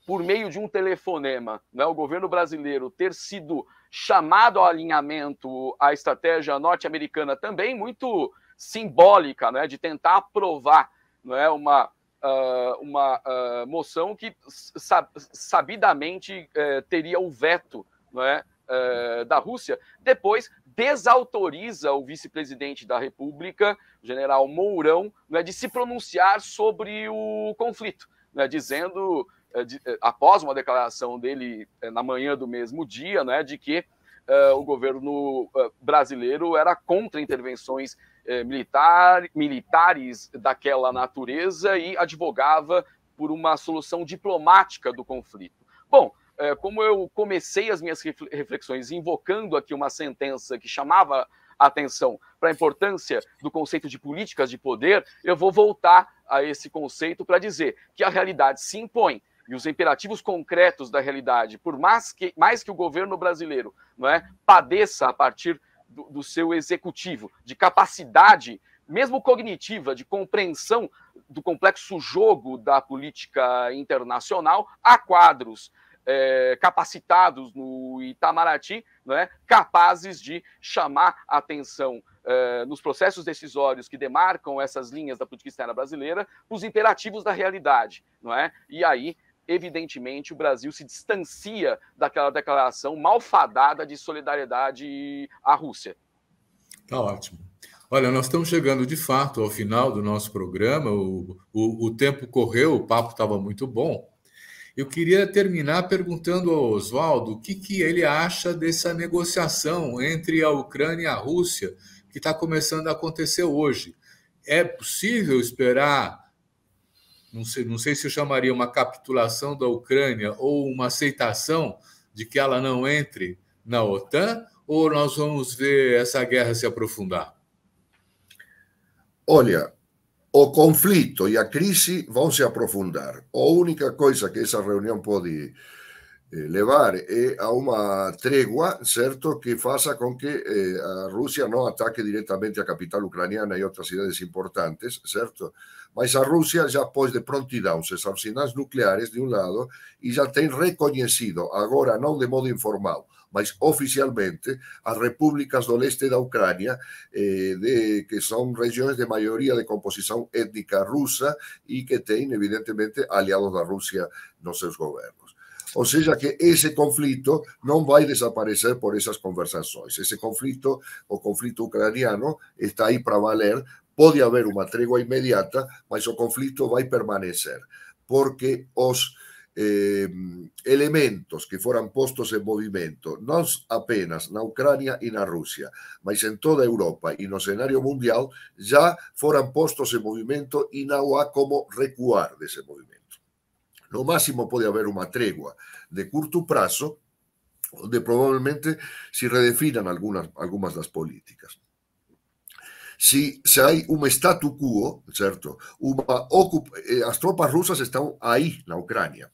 por meio de um telefonema, né, o governo brasileiro ter sido chamado ao alinhamento à estratégia norte-americana, também muito simbólica, né, de tentar aprovar, não é, uma moção que sabidamente teria o veto, não é, da Rússia, depois desautoriza o vice-presidente da República, o general Mourão, não é, de se pronunciar sobre o conflito, não é, dizendo, após uma declaração dele na manhã do mesmo dia, não é, de que o governo brasileiro era contra intervenções militares daquela natureza e advogava por uma solução diplomática do conflito. Bom, como eu comecei as minhas reflexões invocando aqui uma sentença que chamava a atenção para a importância do conceito de políticas de poder, eu vou voltar a esse conceito para dizer que a realidade se impõe e os imperativos concretos da realidade, por mais que o governo brasileiro, não é, padeça a partir do seu executivo, de capacidade, mesmo cognitiva, de compreensão do complexo jogo da política internacional, há quadros capacitados no Itamaraty, não é, capazes de chamar a atenção nos processos decisórios que demarcam essas linhas da política externa brasileira, os imperativos da realidade, não é? E aí, evidentemente, o Brasil se distancia daquela declaração malfadada de solidariedade à Rússia. Tá ótimo. Olha, nós estamos chegando de fato ao final do nosso programa, o tempo correu, o papo estava muito bom. Eu queria terminar perguntando ao Oswaldo o que ele acha dessa negociação entre a Ucrânia e a Rússia que está começando a acontecer hoje. É possível esperar, não sei se eu chamaria uma capitulação da Ucrânia ou uma aceitação de que ela não entre na OTAN, ou nós vamos ver essa guerra se aprofundar? Olha, o conflito e a crise vão se aprofundar. A única coisa que essa reunião pode levar é a uma trégua, certo, que faça com que a Rússia não ataque diretamente a capital ucraniana e outras cidades importantes, certo? Mas a Rússia já pôs de prontidão seus arsenais nucleares de um lado e já tem reconhecido, agora não de modo informal, mas oficialmente, as repúblicas do leste da Ucrânia, que são regiões de maioria de composição étnica russa e que têm, evidentemente, aliados da Rússia nos seus governos. Ou seja, que esse conflito não vai desaparecer por essas conversações. Esse conflito, o conflito ucraniano, está aí para valer. Pode haver uma trégua imediata, mas o conflito vai permanecer, porque os elementos que foram postos em movimento, não apenas na Ucrânia e na Rússia, mas em toda a Europa e no cenário mundial, já foram postos em movimento e não há como recuar desse movimento. No máximo pode haver uma trégua de curto prazo, onde provavelmente se redefinan algumas das políticas. Se há um statu quo, certo? As tropas russas estão aí na Ucrânia.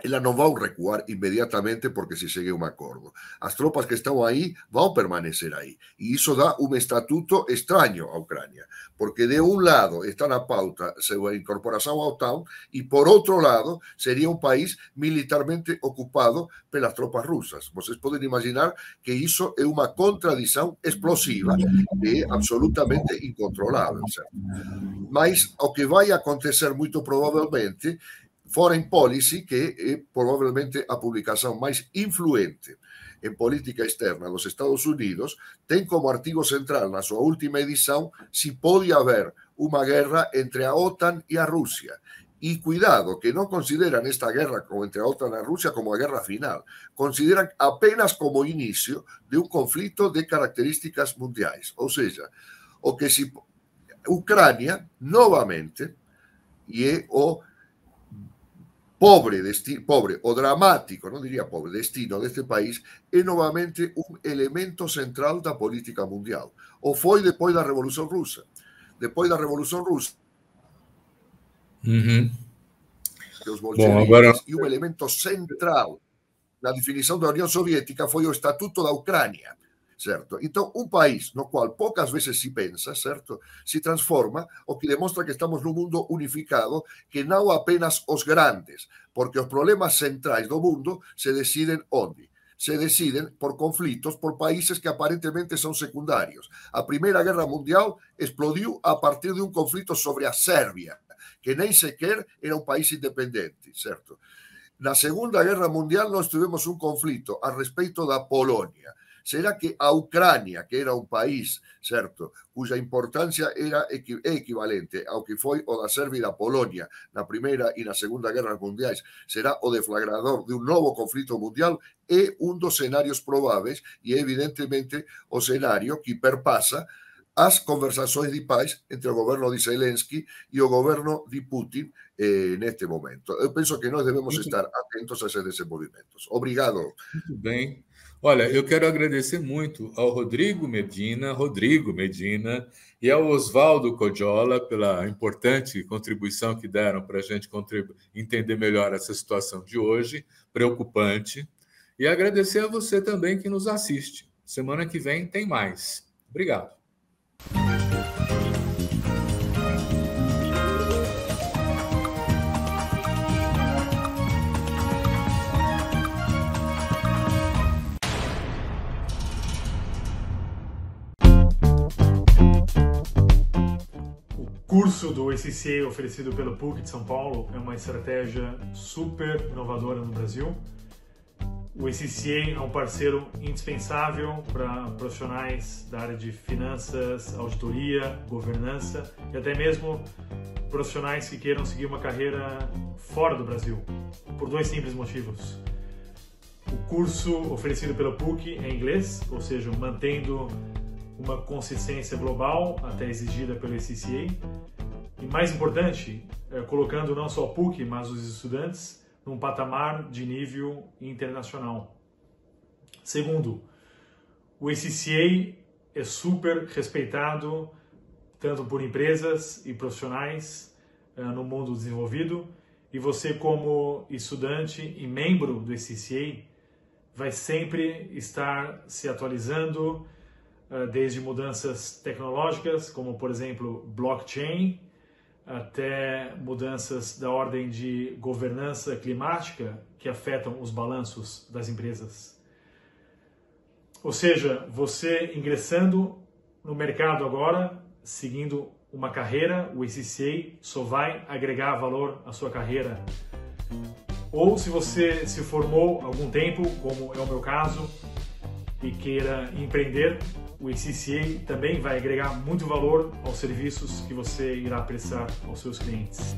Elas não vão recuar imediatamente porque se chegue a um acordo. As tropas que estão aí vão permanecer aí. E isso dá um estatuto estranho à Ucrânia, porque de um lado está na pauta sua incorporação à OTAN e, por outro lado, seria um país militarmente ocupado pelas tropas russas. Vocês podem imaginar que isso é uma contradição explosiva e absolutamente incontrolável, certo? Mas o que vai acontecer muito provavelmente, Foreign Policy, que é provavelmente a publicação mais influente em política externa dos Estados Unidos, tem como artigo central na sua última edição se pode haver uma guerra entre a OTAN e a Rússia. E cuidado, que não consideram esta guerra entre a OTAN e a Rússia como a guerra final. Consideram apenas como início de um conflito de características mundiais. Ou seja, o que se Ucrânia, novamente, e é o pobre o dramático, não diria pobre, destino deste país, é novamente um elemento central da política mundial. Ou foi depois da Revolução Russa. Depois da Revolução Russa, os bolcheviques, e um elemento central na definição da União Soviética foi o Estatuto da Ucrânia. Certo? Então, um país no qual poucas vezes se pensa, certo, se transforma, o que demonstra que estamos num mundo unificado, que não apenas os grandes, porque os problemas centrais do mundo se decidem onde? Se decidem por conflitos, por países que aparentemente são secundários. A Primeira Guerra Mundial explodiu a partir de um conflito sobre a Sérvia, que nem sequer era um país independente, certo? Na Segunda Guerra Mundial nós tivemos um conflito a respeito da Polônia. Será que a Ucrânia, que era um país, certo, cuja importância é equivalente ao que foi o da Sérvia e da Polônia na Primeira e na Segunda Guerra Mundiais, será o deflagrador de um novo conflito mundial? É um dos cenários prováveis e é evidentemente o cenário que perpassa as conversações de paz entre o governo de Zelensky e o governo de Putin neste momento. Eu penso que nós devemos estar atentos a esses desenvolvimentos. Obrigado. Muito bem. Olha, eu quero agradecer muito ao Rodrigo Medina e ao Oswaldo Codiola pela importante contribuição que deram para a gente entender melhor essa situação de hoje, preocupante. E agradecer a você também que nos assiste. Semana que vem tem mais. Obrigado. O curso do ACCA oferecido pelo PUC de São Paulo é uma estratégia super inovadora no Brasil. O ACCA é um parceiro indispensável para profissionais da área de finanças, auditoria, governança e até mesmo profissionais que queiram seguir uma carreira fora do Brasil, por dois simples motivos. O curso oferecido pelo PUC é em inglês, ou seja, mantendo uma consistência global até exigida pelo ACCA e, mais importante, colocando não só a PUC, mas os estudantes num patamar de nível internacional. Segundo, o ACCA é super respeitado tanto por empresas e profissionais no mundo desenvolvido, e você, como estudante e membro do ACCA, vai sempre estar se atualizando, desde mudanças tecnológicas, como por exemplo blockchain, até mudanças da ordem de governança climática que afetam os balanços das empresas. Ou seja, você ingressando no mercado agora, seguindo uma carreira, o ACCA só vai agregar valor à sua carreira. Ou se você se formou há algum tempo, como é o meu caso, e queira empreender, o ACCA também vai agregar muito valor aos serviços que você irá prestar aos seus clientes.